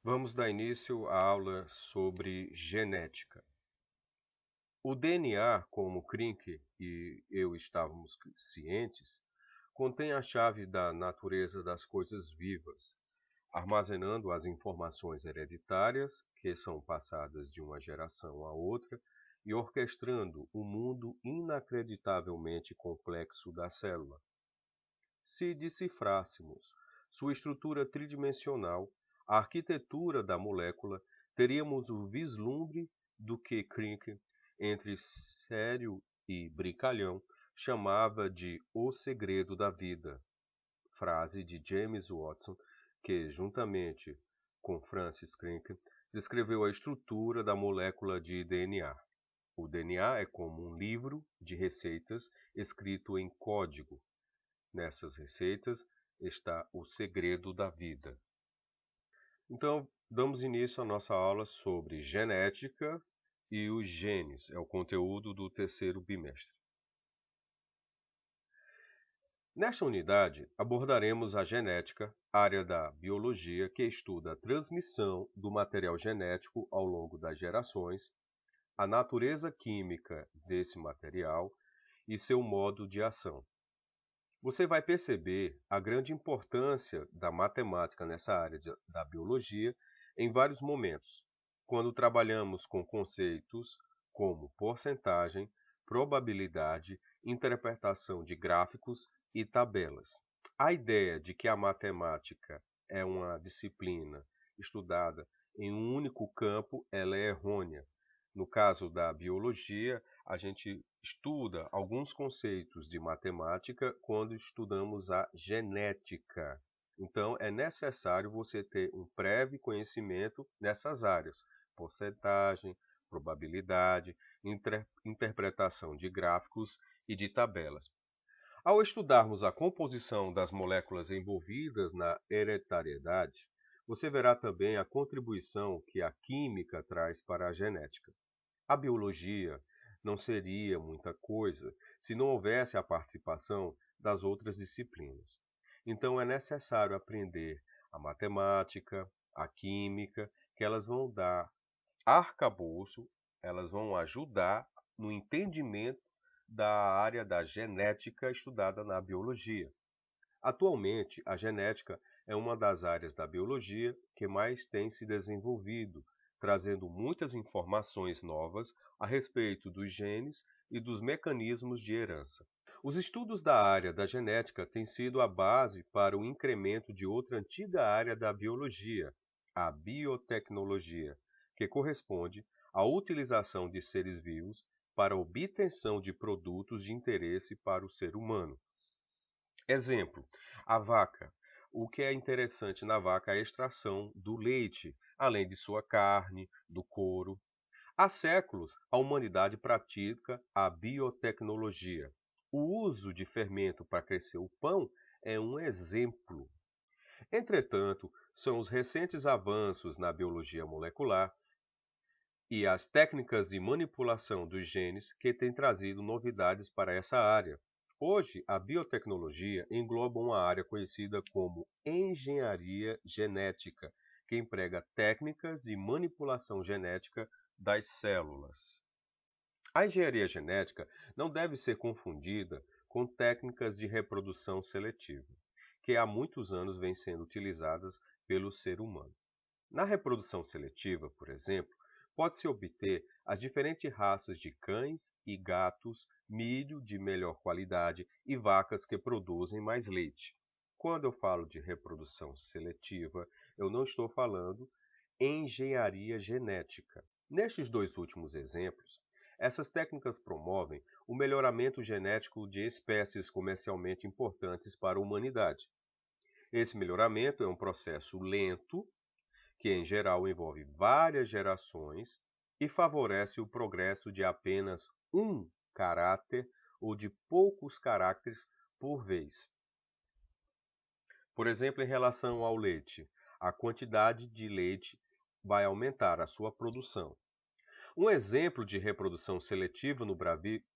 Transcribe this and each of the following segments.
Vamos dar início à aula sobre genética. O DNA, como Krink e eu estávamos cientes, contém a chave da natureza das coisas vivas, armazenando as informações hereditárias que são passadas de uma geração a outra e orquestrando o mundo inacreditavelmente complexo da célula. Se decifrássemos sua estrutura tridimensional, a arquitetura da molécula, teríamos o vislumbre do que Crick, entre sério e brincalhão, chamava de "o segredo da vida", frase de James Watson, que, juntamente com Francis Crick, descreveu a estrutura da molécula de DNA. O DNA é como um livro de receitas escrito em código. Nessas receitas está o segredo da vida. Então, damos início à nossa aula sobre genética e os genes. É o conteúdo do terceiro bimestre. Nesta unidade, abordaremos a genética, área da biologia que estuda a transmissão do material genético ao longo das gerações, a natureza química desse material e seu modo de ação. Você vai perceber a grande importância da matemática nessa área da biologia em vários momentos, quando trabalhamos com conceitos como porcentagem, probabilidade, interpretação de gráficos e tabelas. A ideia de que a matemática é uma disciplina estudada em um único campo, ela é errônea. No caso da biologia, a gente estuda alguns conceitos de matemática quando estudamos a genética. Então, é necessário você ter um prévio conhecimento nessas áreas: porcentagem, probabilidade, interpretação de gráficos e de tabelas. Ao estudarmos a composição das moléculas envolvidas na hereditariedade, você verá também a contribuição que a química traz para a genética. A biologia não seria muita coisa se não houvesse a participação das outras disciplinas. Então é necessário aprender a matemática, a química, que elas vão dar arcabouço, elas vão ajudar no entendimento da área da genética estudada na biologia. Atualmente, a genética é uma das áreas da biologia que mais tem se desenvolvido, trazendo muitas informações novas a respeito dos genes e dos mecanismos de herança. Os estudos da área da genética têm sido a base para o incremento de outra antiga área da biologia, a biotecnologia, que corresponde à utilização de seres vivos para a obtenção de produtos de interesse para o ser humano. Exemplo, a vaca. O que é interessante na vaca é a extração do leite, além de sua carne, do couro. Há séculos, a humanidade pratica a biotecnologia. O uso de fermento para crescer o pão é um exemplo. Entretanto, são os recentes avanços na biologia molecular e as técnicas de manipulação dos genes que têm trazido novidades para essa área. Hoje, a biotecnologia engloba uma área conhecida como engenharia genética, que emprega técnicas de manipulação genética das células. A engenharia genética não deve ser confundida com técnicas de reprodução seletiva, que há muitos anos vêm sendo utilizadas pelo ser humano. Na reprodução seletiva, por exemplo, pode-se obter as diferentes raças de cães e gatos, milho de melhor qualidade e vacas que produzem mais leite. Quando eu falo de reprodução seletiva, eu não estou falando em engenharia genética. Nestes dois últimos exemplos, essas técnicas promovem o melhoramento genético de espécies comercialmente importantes para a humanidade. Esse melhoramento é um processo lento que em geral envolve várias gerações e favorece o progresso de apenas um caráter ou de poucos caracteres por vez. Por exemplo, em relação ao leite, a quantidade de leite vai aumentar a sua produção. Um exemplo de reprodução seletiva no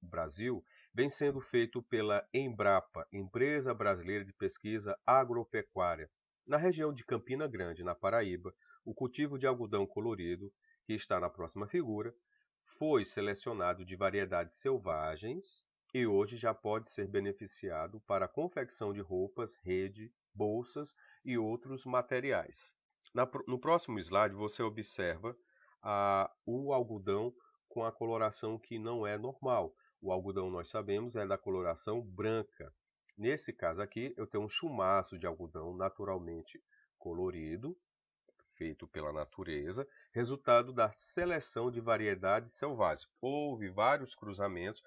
Brasil vem sendo feito pela Embrapa, Empresa Brasileira de Pesquisa Agropecuária, Na região de Campina Grande, na Paraíba, o cultivo de algodão colorido, que está na próxima figura, foi selecionado de variedades selvagens e hoje já pode ser beneficiado para a confecção de roupas, rede, bolsas e outros materiais. No próximo slide, você observa o algodão com a coloração que não é normal. O algodão, nós sabemos, é da coloração branca. Nesse caso aqui, eu tenho um chumaço de algodão naturalmente colorido, feito pela natureza, resultado da seleção de variedades selvagens. Houve vários cruzamentos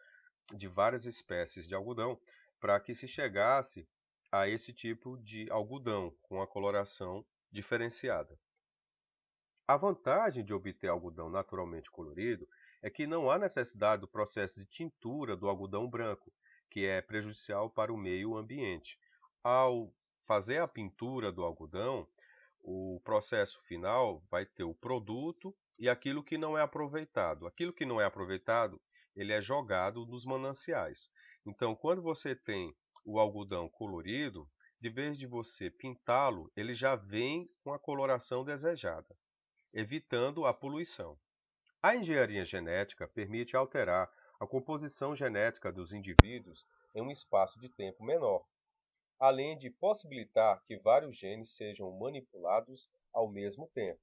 de várias espécies de algodão para que se chegasse a esse tipo de algodão com a coloração diferenciada. A vantagem de obter algodão naturalmente colorido é que não há necessidade do processo de tintura do algodão branco, que é prejudicial para o meio ambiente. Ao fazer a pintura do algodão, o processo final vai ter o produto e aquilo que não é aproveitado. Aquilo que não é aproveitado, ele é jogado nos mananciais. Então, quando você tem o algodão colorido, de vez de você pintá-lo, ele já vem com a coloração desejada, evitando a poluição. A engenharia genética permite alterar a composição genética dos indivíduos em um espaço de tempo menor, além de possibilitar que vários genes sejam manipulados ao mesmo tempo.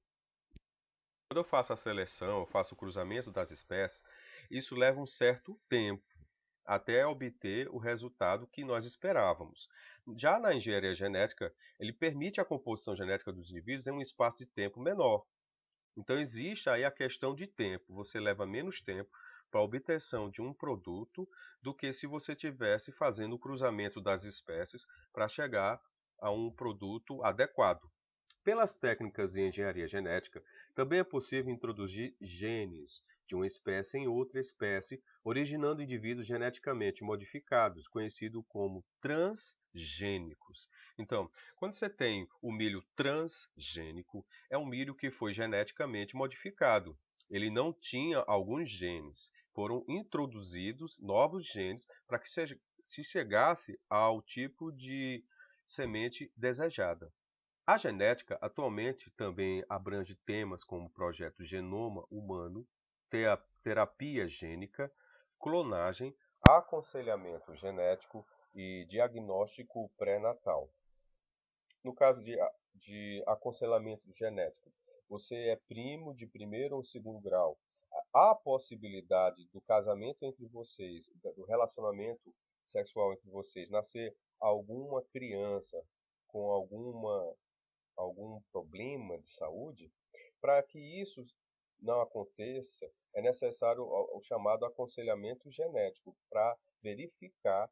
Quando eu faço a seleção, eu faço o cruzamento das espécies, isso leva um certo tempo até obter o resultado que nós esperávamos. Já na engenharia genética, ele permite a composição genética dos indivíduos em um espaço de tempo menor. Então existe aí a questão de tempo. Você leva menos tempo para a obtenção de um produto do que se você tivesse fazendo o cruzamento das espécies para chegar a um produto adequado. Pelas técnicas de engenharia genética, também é possível introduzir genes de uma espécie em outra espécie, originando indivíduos geneticamente modificados, conhecidos como transgênicos. Então, quando você tem o milho transgênico, é um milho que foi geneticamente modificado. Ele não tinha alguns genes. Foram introduzidos novos genes para que se chegasse ao tipo de semente desejada. A genética atualmente também abrange temas como o projeto Genoma Humano, terapia gênica, clonagem, aconselhamento genético e diagnóstico pré-natal. No caso de aconselhamento genético, você é primo de primeiro ou segundo grau. Há a possibilidade do casamento entre vocês, do relacionamento sexual entre vocês, nascer alguma criança com algum problema de saúde. Para que isso não aconteça, é necessário o chamado aconselhamento genético para verificar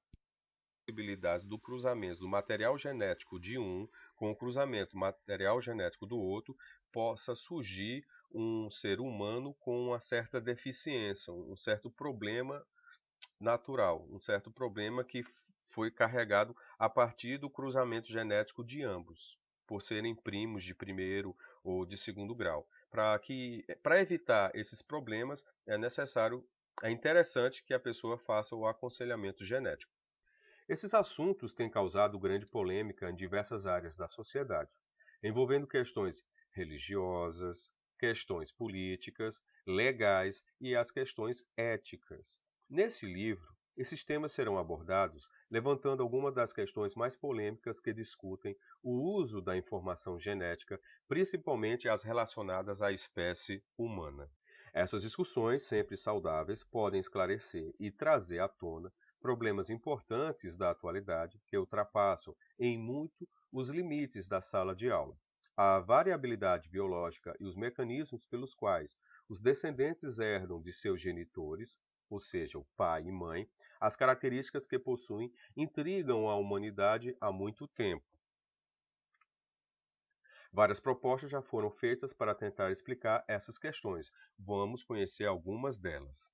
possibilidades do cruzamento do material genético de um com o cruzamento do material genético do outro, possa surgir um ser humano com uma certa deficiência, um certo problema natural, um certo problema que foi carregado a partir do cruzamento genético de ambos, por serem primos de primeiro ou de segundo grau. Para evitar esses problemas, é interessante que a pessoa faça o aconselhamento genético. Esses assuntos têm causado grande polêmica em diversas áreas da sociedade, envolvendo questões religiosas, questões políticas, legais e as questões éticas. Nesse livro, esses temas serão abordados, levantando algumas das questões mais polêmicas que discutem o uso da informação genética, principalmente as relacionadas à espécie humana. Essas discussões, sempre saudáveis, podem esclarecer e trazer à tona problemas importantes da atualidade que ultrapassam em muito os limites da sala de aula. A variabilidade biológica e os mecanismos pelos quais os descendentes herdam de seus genitores, ou seja, o pai e mãe, as características que possuem intrigam a humanidade há muito tempo. Várias propostas já foram feitas para tentar explicar essas questões. Vamos conhecer algumas delas.